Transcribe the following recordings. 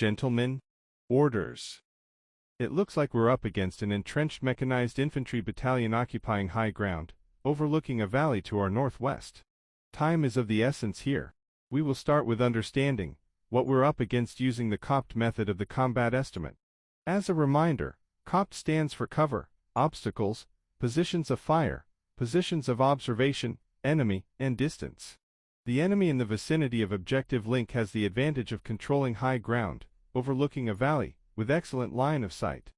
Gentlemen, orders. It looks like we're up against an entrenched mechanized infantry battalion occupying high ground, overlooking a valley to our northwest. Time is of the essence here. We will start with understanding what we're up against using the COPT method of the combat estimate. As a reminder, COPT stands for cover, obstacles, positions of fire, positions of observation, enemy, and distance. The enemy in the vicinity of objective link has the advantage of controlling high ground, overlooking a valley, with excellent line of sight.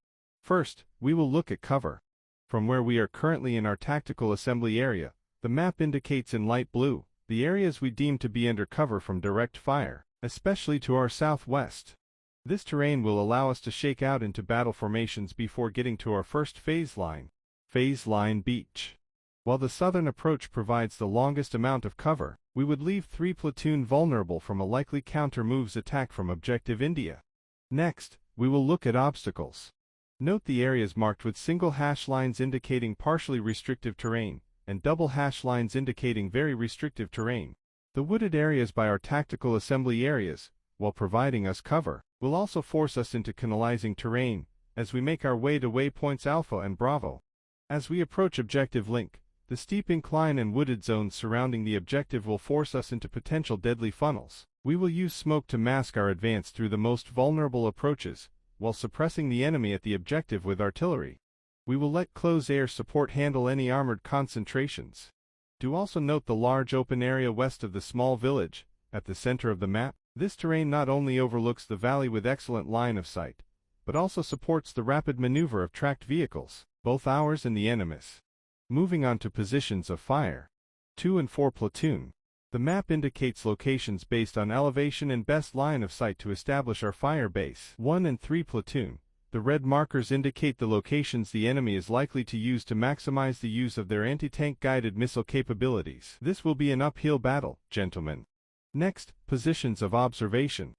First, we will look at cover. From where we are currently in our tactical assembly area, the map indicates in light blue the areas we deem to be under cover from direct fire, especially to our southwest. This terrain will allow us to shake out into battle formations before getting to our first phase line beach. While the southern approach provides the longest amount of cover, we would leave 3 platoon vulnerable from a likely counter-moves attack from objective India. Next, we will look at obstacles. Note the areas marked with single hash lines indicating partially restrictive terrain, and double hash lines indicating very restrictive terrain. The wooded areas by our tactical assembly areas, while providing us cover, will also force us into canalizing terrain, as we make our way to waypoints Alpha and Bravo. As we approach objective link, the steep incline and wooded zones surrounding the objective will force us into potential deadly funnels. We will use smoke to mask our advance through the most vulnerable approaches, while suppressing the enemy at the objective with artillery. We will let close air support handle any armored concentrations. Do also note the large open area west of the small village, at the center of the map. This terrain not only overlooks the valley with excellent line of sight, but also supports the rapid maneuver of tracked vehicles, both ours and the enemy's. Moving on to positions of fire. 2 and 4 platoon. The map indicates locations based on elevation and best line of sight to establish our fire base. 1 and 3 platoon. The red markers indicate the locations the enemy is likely to use to maximize the use of their anti-tank guided missile capabilities. This will be an uphill battle, gentlemen. Next, positions of observation.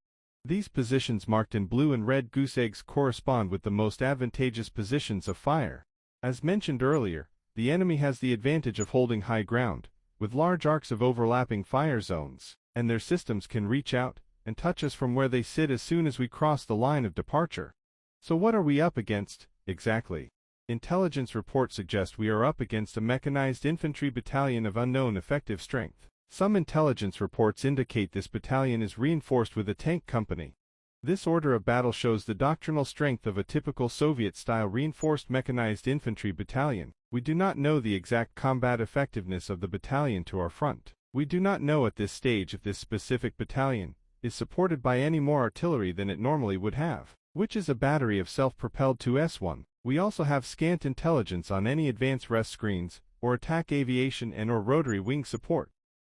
These positions marked in blue and red goose eggs correspond with the most advantageous positions of fire. As mentioned earlier, the enemy has the advantage of holding high ground, with large arcs of overlapping fire zones, and their systems can reach out and touch us from where they sit as soon as we cross the line of departure. So what are we up against, exactly? Intelligence reports suggest we are up against a mechanized infantry battalion of unknown effective strength. Some intelligence reports indicate this battalion is reinforced with a tank company. This order of battle shows the doctrinal strength of a typical Soviet-style reinforced mechanized infantry battalion. We do not know the exact combat effectiveness of the battalion to our front. We do not know at this stage if this specific battalion is supported by any more artillery than it normally would have, which is a battery of self-propelled 2S1. We also have scant intelligence on any advanced rest screens, or attack aviation and/or rotary wing support.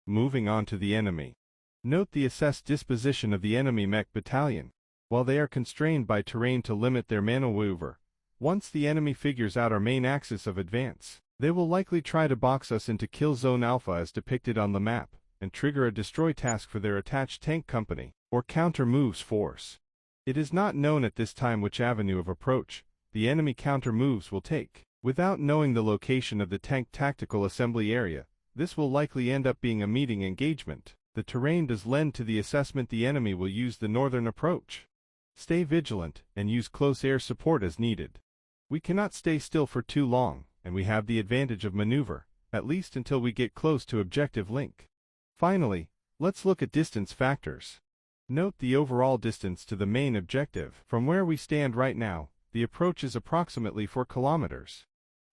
Moving on to the enemy. Note the assessed disposition of the enemy mech battalion. While they are constrained by terrain to limit their maneuver, once the enemy figures out our main axis of advance, they will likely try to box us into kill zone Alpha as depicted on the map, and trigger a destroy task for their attached tank company, or counter-moves force. It is not known at this time which avenue of approach the enemy counter-moves will take. Without knowing the location of the tank tactical assembly area, this will likely end up being a meeting engagement. The terrain does lend to the assessment the enemy will use the northern approach. Stay vigilant, and use close air support as needed. We cannot stay still for too long, and we have the advantage of maneuver, at least until we get close to objective link. Finally, let's look at distance factors. Note the overall distance to the main objective. From where we stand right now, the approach is approximately 4 kilometers.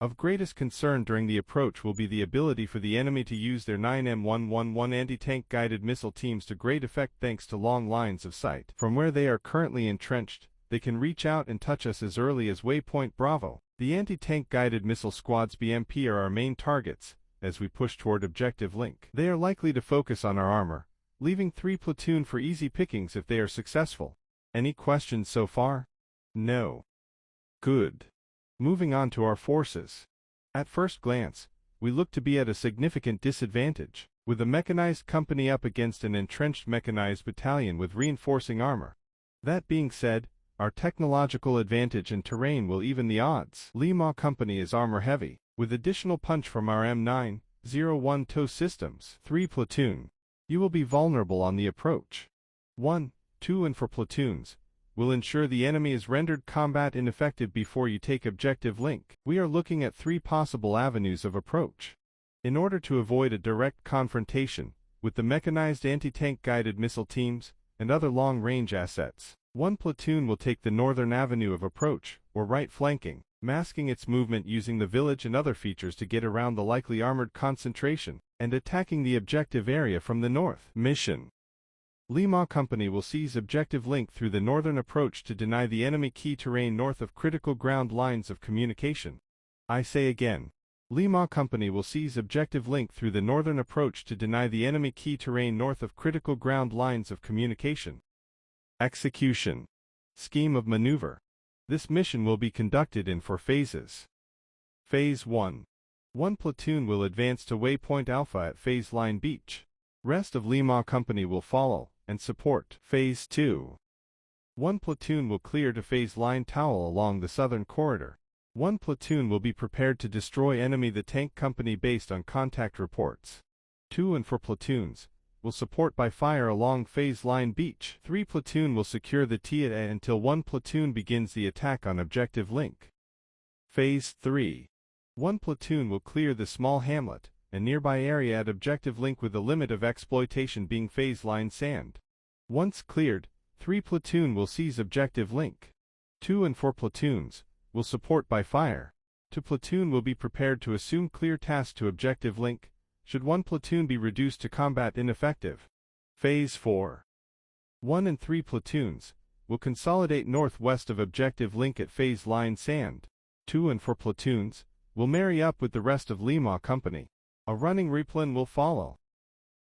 Of greatest concern during the approach will be the ability for the enemy to use their 9M111 anti-tank guided missile teams to great effect thanks to long lines of sight. From where they are currently entrenched, they can reach out and touch us as early as waypoint Bravo. The anti-tank guided missile squads BMP are our main targets as we push toward objective link. They are likely to focus on our armor, leaving 3 platoon for easy pickings if they are successful. Any questions so far? No. Good. Moving on to our forces. At first glance, we look to be at a significant disadvantage, with a mechanized company up against an entrenched mechanized battalion with reinforcing armor. That being said, our technological advantage and terrain will even the odds. Lima Company is armor-heavy, with additional punch from our M901 TOW systems. 3 platoon. You will be vulnerable on the approach. 1, 2 and 4 platoons. will ensure the enemy is rendered combat ineffective before you take objective link. We are looking at 3 possible avenues of approach. In order to avoid a direct confrontation with the mechanized anti-tank guided missile teams and other long-range assets, one platoon will take the northern avenue of approach, or right flanking, masking its movement using the village and other features to get around the likely armored concentration, and attacking the objective area from the north. Mission: Lima Company will seize objective link through the northern approach to deny the enemy key terrain north of critical ground lines of communication. I say again, Lima Company will seize objective link through the northern approach to deny the enemy key terrain north of critical ground lines of communication. Execution. Scheme of maneuver. This mission will be conducted in 4 phases. Phase 1. 1 platoon will advance to Waypoint Alpha at Phase Line Beach. Rest of Lima Company will follow and support. Phase 2. 1 platoon will clear to Phase Line Towel along the southern corridor. 1 platoon will be prepared to destroy enemy the tank company based on contact reports. 2 and 4 platoons will support by fire along Phase Line Beach. 3 platoon will secure the TIA until 1 platoon begins the attack on objective link. Phase 3. 1 platoon will clear the small hamlet and nearby area at objective link with the limit of exploitation being Phase Line Sand. Once cleared, 3 platoon will seize objective link. 2 and 4 platoons will support by fire. 2 platoon will be prepared to assume clear task to objective link, should 1 platoon be reduced to combat ineffective. Phase 4. 1 and 3 platoons will consolidate northwest of objective link at Phase Line Sand. 2 and 4 platoons will marry up with the rest of Lima Company. A running replan will follow.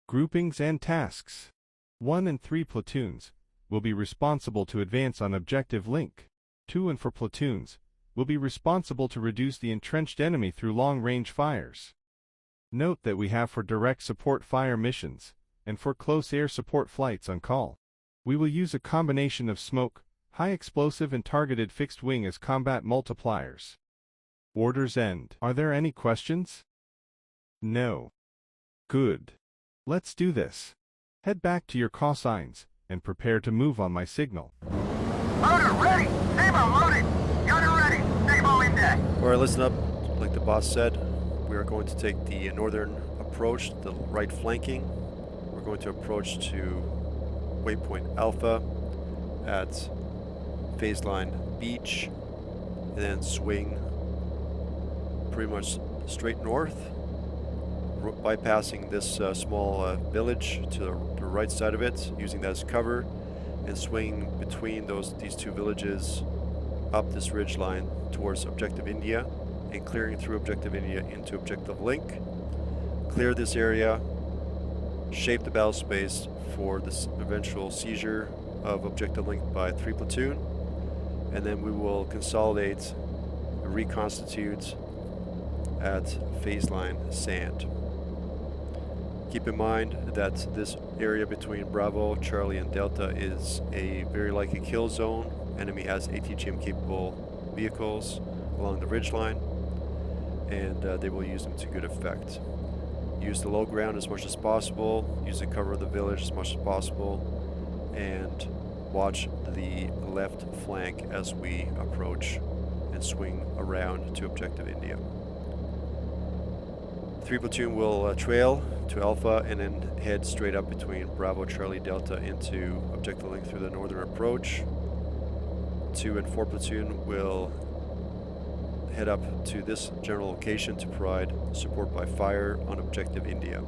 Groupings and tasks. 1 and 3 platoons will be responsible to advance on objective link. 2 and 4 platoons will be responsible to reduce the entrenched enemy through long-range fires. Note that we have for direct support fire missions and for close air support flights on call. We will use a combination of smoke, high explosive and targeted fixed wing as combat multipliers. Orders end. Are there any questions? No. Good. Let's do this. Head back to your call signs and prepare to move on my signal. Loader ready! Ammo loaded! Gunner ready! Ammo in deck! Alright, listen up. Like the boss said, we are going to take the northern approach, the right flanking. We're going to approach to Waypoint Alpha at Phase Line Beach, and then swing pretty much straight north, bypassing this small village to the right side of it, using that as cover, and swing between these 2 villages up this ridge line towards Objective India, and clearing through Objective India into Objective Link. Clear this area, shape the battle space for this eventual seizure of Objective Link by 3 platoon, and then we will consolidate, reconstitute at Phase Line Sand. Keep in mind that this area between Bravo, Charlie, and Delta is a very likely kill zone. Enemy has ATGM capable vehicles along the ridgeline, and they will use them to good effect. Use the low ground as much as possible, use the cover of the village as much as possible, and watch the left flank as we approach and swing around to Objective India. 3 platoon will trail to Alpha and then head straight up between Bravo, Charlie, Delta into Objective Link through the northern approach. 2 and 4 platoon will head up to this general location to provide support by fire on Objective India.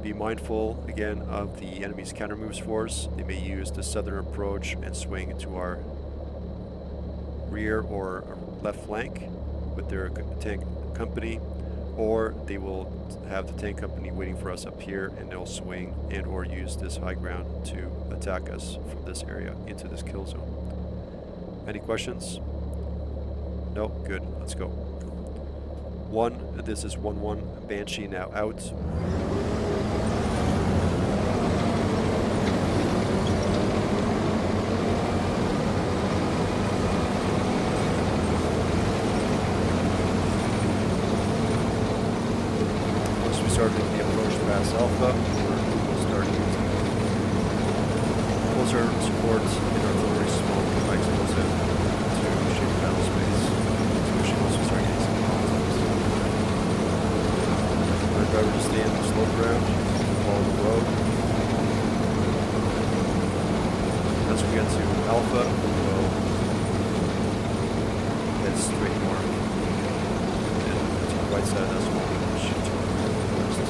Be mindful again of the enemy's counter moves force. They may use the southern approach and swing to our rear or left flank with their tank company, or they will have the tank company waiting for us up here, and they'll swing and or use this high ground to attack us from this area into this kill zone. Any questions? No? Good. Let's go. 1, this is 1-1, Banshee now out. Once we start making the approach past Alpha, we'll start using closer support in artillery smoke driver to stay in the slope ground, follow the road. As we get to Alpha, we'll head straight north and to the right side as well. Shoot to the west.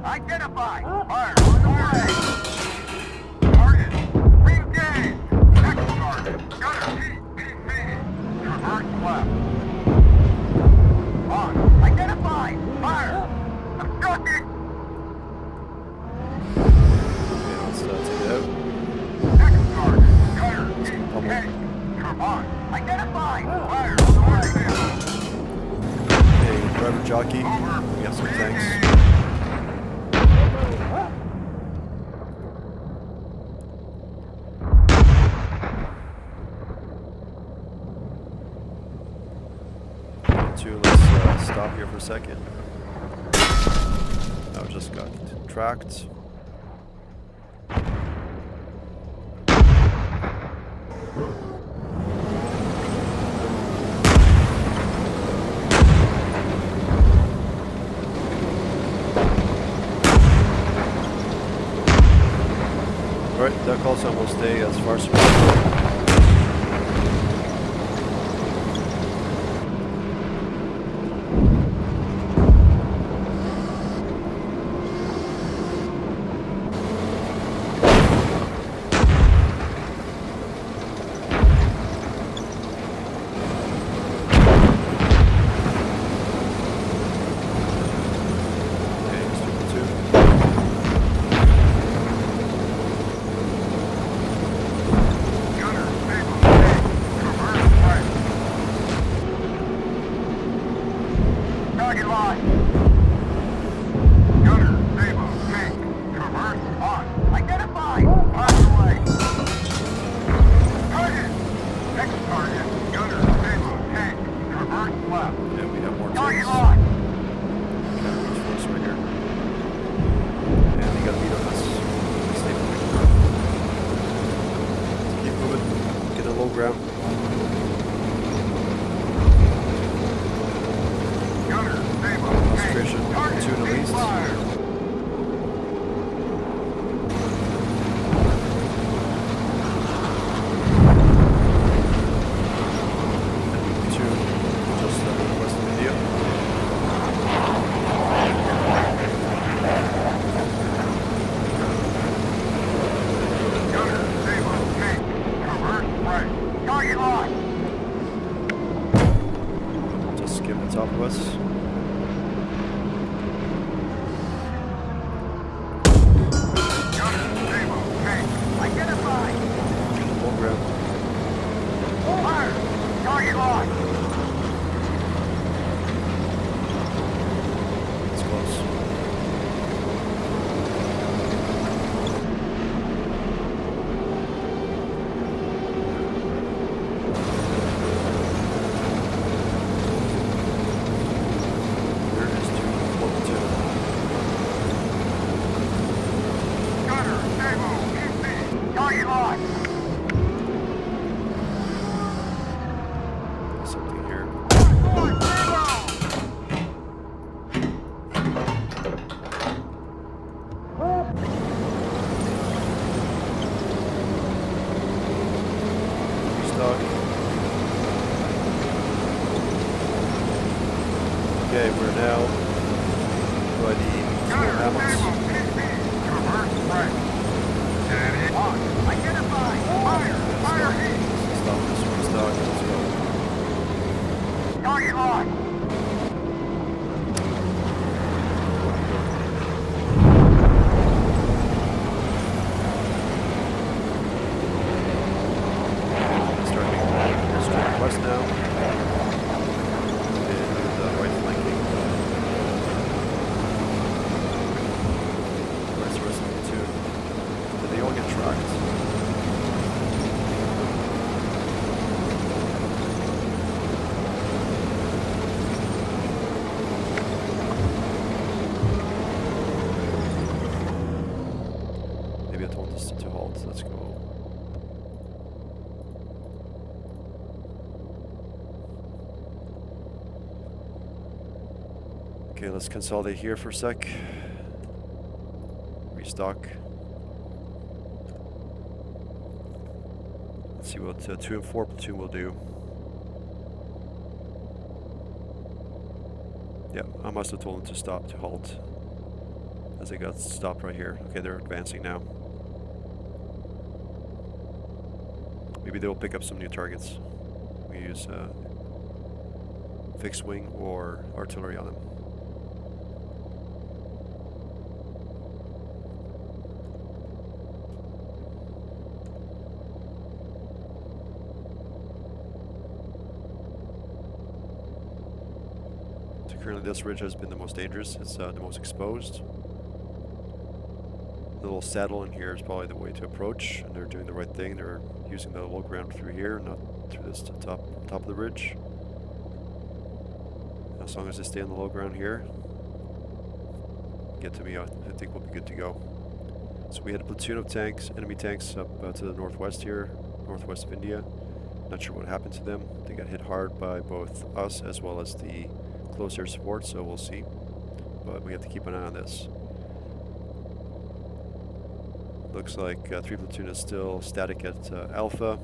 Identify! Fire! Away! Target! Engage! Next target! GunnerHEATPC! Reverse left. On! Identify! Fire! Obstructed! Okay, let's take it out. Next target! GunnerHEATPC! Come on! Identify! Fire! Hey, driver jockey, we got some tanks. Let's stop here for a second. Now just got tracked. Alright, that call sign will stay as far as possible. Okay, we're now by the small hammocks. Reverse right. Identify. Fire heat. Stop this restock. Let's go. Target locked. West now, and right flanking. Where's the rest of the platoon? Did they all get tracked? Maybe I told us to halt. Let's go. Okay, let's consolidate here for a sec. Restock. Let's see what 2 and 4 platoon will do. Yeah, I must have told them to stop, to halt. As they got stopped right here. Okay, they're advancing now. Maybe they'll pick up some new targets. We use fixed wing or artillery on them. Currently this ridge has been the most dangerous, it's the most exposed. The little saddle in here is probably the way to approach, and they're doing the right thing. They're using the low ground through here, not through this top of the ridge. As long as they stay on the low ground here, get to me, I think we'll be good to go. So we had a platoon of tanks, enemy tanks up to the northwest here, northwest of India. Not sure what happened to them. They got hit hard by both us as well as the close air support, so we'll see. But we have to keep an eye on this. Looks like 3 platoon is still static at Alpha.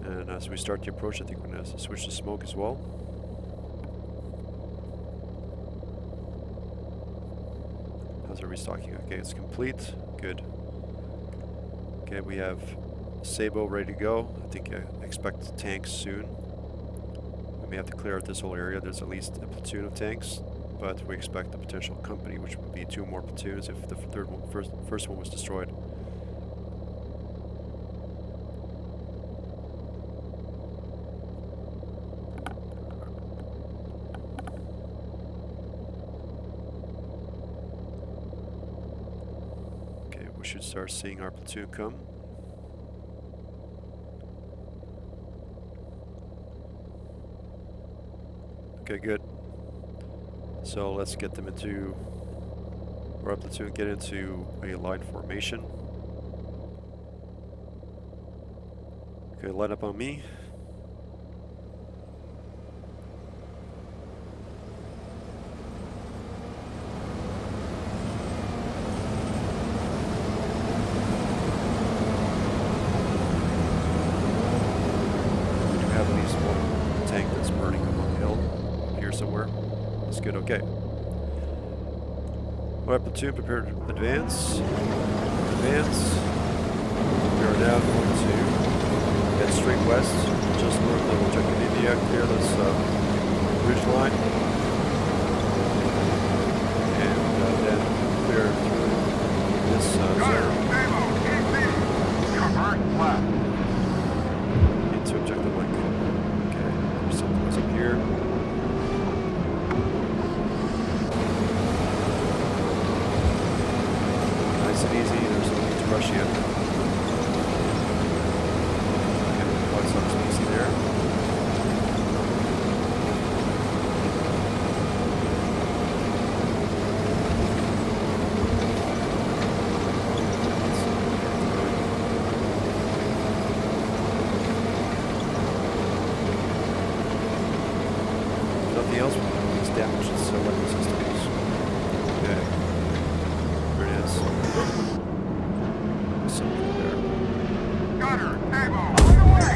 And as we start the approach, I think we're going to switch to smoke as well. How's our restocking? Okay, it's complete. Good. Okay, we have Sabo ready to go. I think I expect tanks soon. We may have to clear out this whole area. There's at least a platoon of tanks, but we expect a potential company, which would be 2 more platoons if the first one was destroyed. Should start seeing our platoon come. Okay, good. So let's get them into, or our platoon get into a line formation. Okay, line up on me. Good, okay. Alright, platoon, prepare to advance. Advance. We are now going to head straight west, just north of objective India, clear this ridge line. And then clear through this zone. Into objective link. Okay, there's something else up here. Nice and easy, there's no need to rush yet. Okay, quite some easy there. Nothing else? damage its weapon systems. Okay. There it is. There's something there. Gunner, ammo, on the way!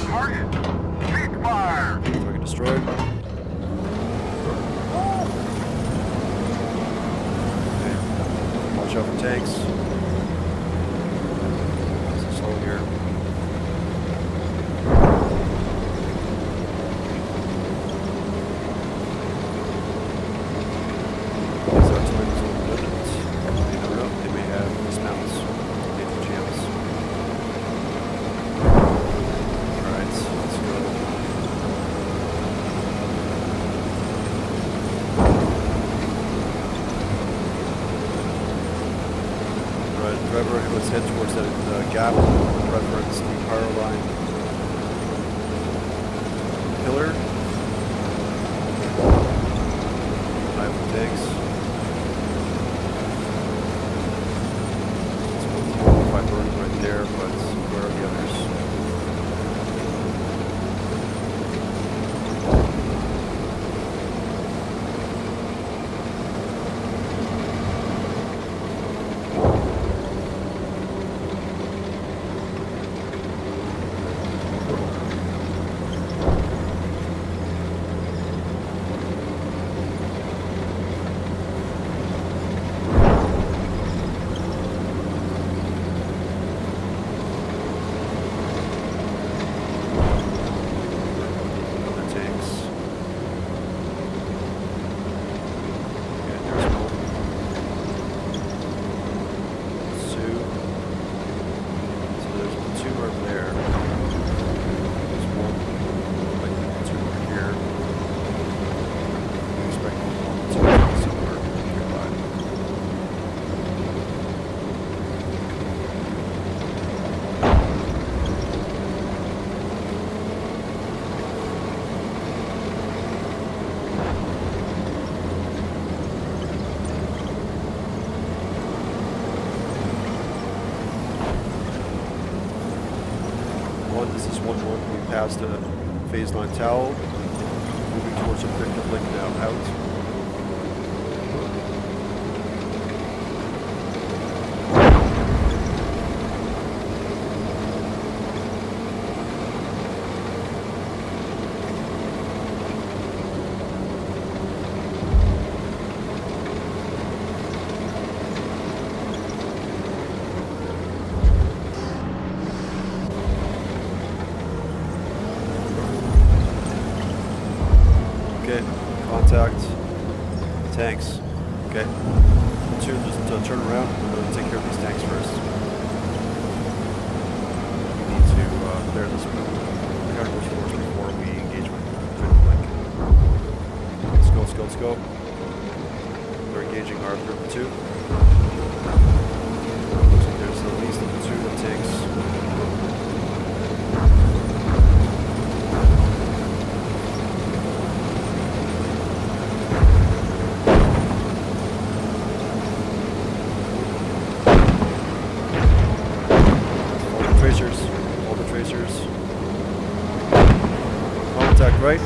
Target, cease fire! Target destroyed. Okay. Watch out for tanks. This is all here. These artillery's all redundant. You never know, they may have dismounts, ATGMs. Alright, let's go. Alright, driver, let's head towards that gap, reference the power line pillar. Eye for tanks. It's 145 burning right there, but where are the others? Other tanks. Okay, there's one. Two. So there's two over there. There's one, like two over here. We expect one, two somewhere nearby. This is 1-1. We passed a phase line towel. Moving towards objective link now. Out. Okay, contact, tanks. Okay, platoon, just turn around. We're going to take care of these tanks first. We need to clear this counterpush force before we engage with objective link. Let's go, let's go, let's go. We're engaging our third platoon. Looks like there's at least a platoon of tanks. All the tracers. Contact right.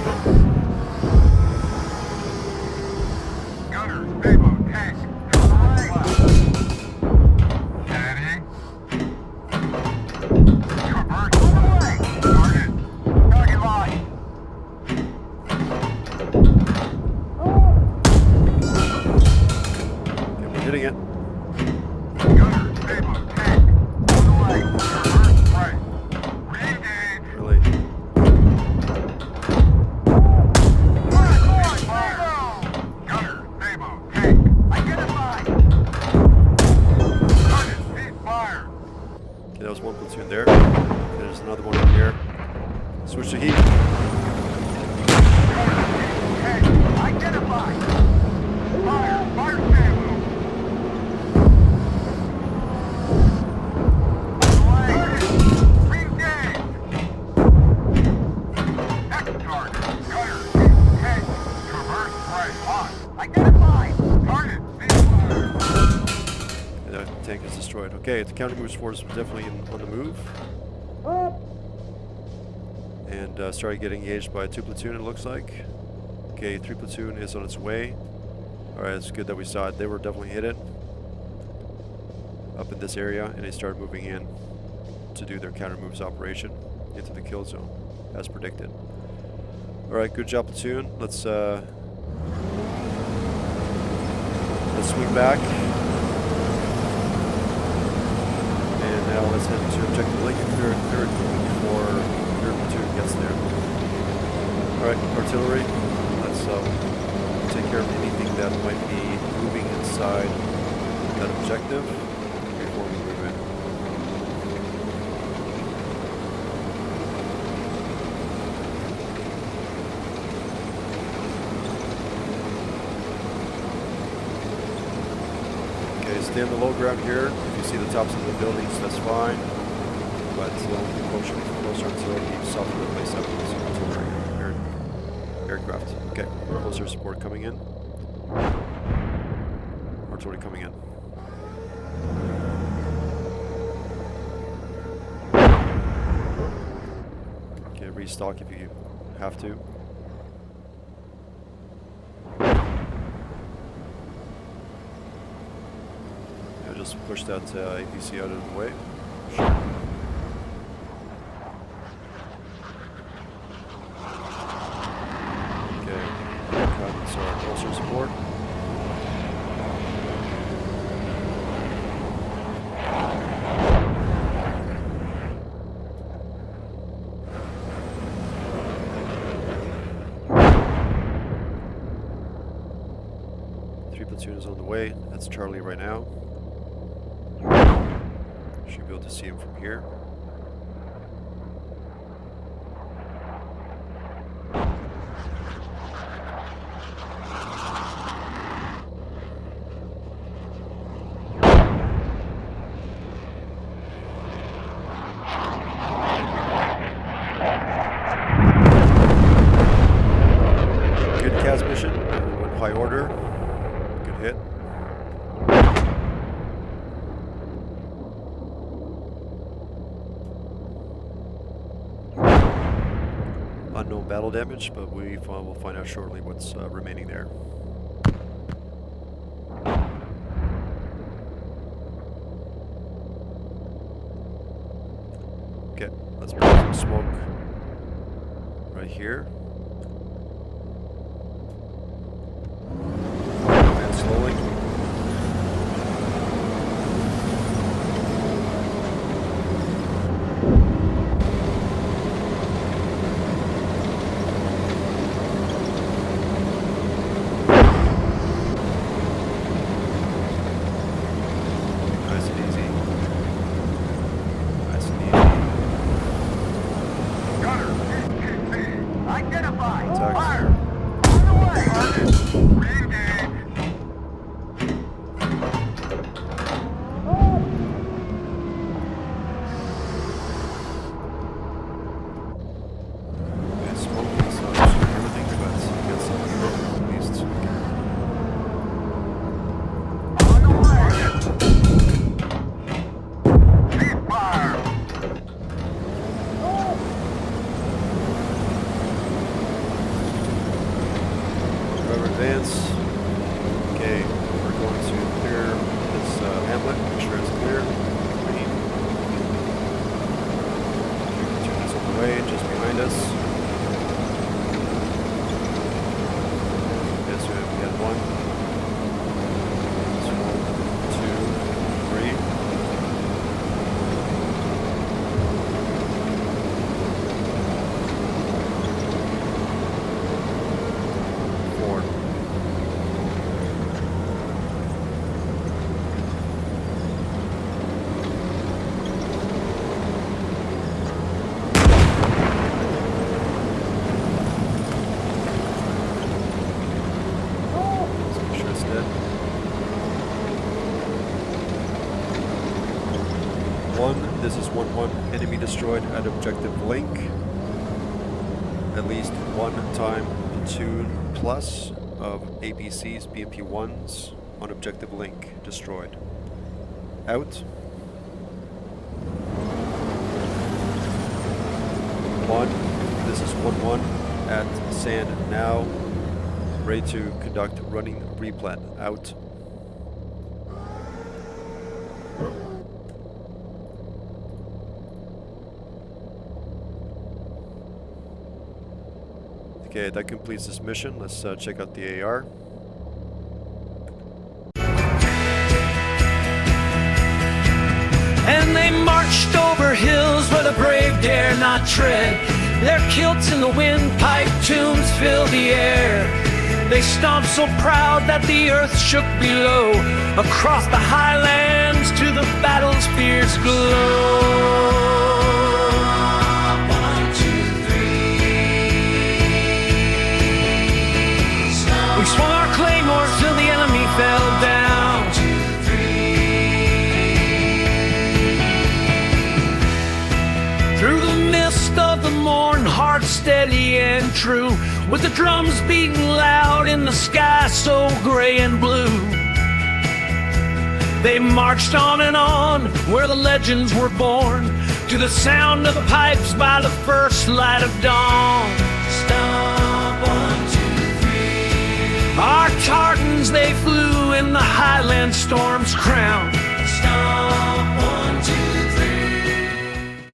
Gunner, ammo, tank, to the right. Steady. Convert, on the way! Target, target line. Okay, we're hitting it. Gunner, ammo, tank, on the way. Reverse right. Re-engage. Really. Gunner, ammo, tank, identified. Target, cease fire. Okay, that was one platoon there. Okay, there's another one in here. Switch to heat. Tank, identified. Fire, fire ammo. Re-engage. Next target, Gunner, tank, traverse right. On. Identified. Target, cease fire. And that tank is destroyed. Okay, the counter-moves force was definitely on the move. And started getting engaged by 2 platoon, it looks like. Okay, 3 platoon is on its way. Alright, it's good that we saw it. They were definitely hit it up in this area, and they started moving in to do their counter moves operation into the kill zone, as predicted. Alright, good job, platoon. Let's swing back. And now let's head to objective link and clear it before third platoon gets there. Alright, artillery. Let's take care of anything that might be moving inside that objective before we move in. Okay, stay on the low ground here. If you see the tops of the buildings, that's fine. But closer until the south of the place up with some artillery aircraft. Okay, closer support coming in. Artillery coming in. Okay, restock if you have to. Yeah, just push that APC out of the way. Sure. Closer support. Three platoon is on the way. That's Charlie right now. Should be able to see him from here. Mission, everyone high order, good hit. Unknown battle damage, but we'll find out shortly what's remaining there. Okay, let's put some smoke right here. Slowly. Nice and easy. Nice and easy. GunnerHEATPC identified. Attacks. Fire. On the way. Re-engage. Advance. Okay, we're going to clear this hamlet, make sure it's clear. Green. Platoon is on the way, just behind us. Yes, we had one. That's 1, 2, 3. This is 1-1, enemy destroyed at objective link. At least one time platoon plus of APCs, BMP-1s on objective link destroyed. Out. 1, this is 1-1 at sand now. Ready to conduct running replan. Out. Okay, that completes this mission. Let's check out the AR. And they marched over hills where the brave dare not tread. Their kilts in the windpipe tunes fill the air. They stomped so proud that the earth shook below. Across the highlands to the battle's fierce glow. 1, 2, 3. We swung our claymores till the enemy fell down. 1, 2, 3. Through the mist of the morn, heart steady and true, with the drums beating loud in the sky so gray and blue. They marched on and on, where the legends were born, to the sound of the pipes by the first light of dawn. Stomp, 1, 2, 3. Our tartans they flew in the highland storm's crown.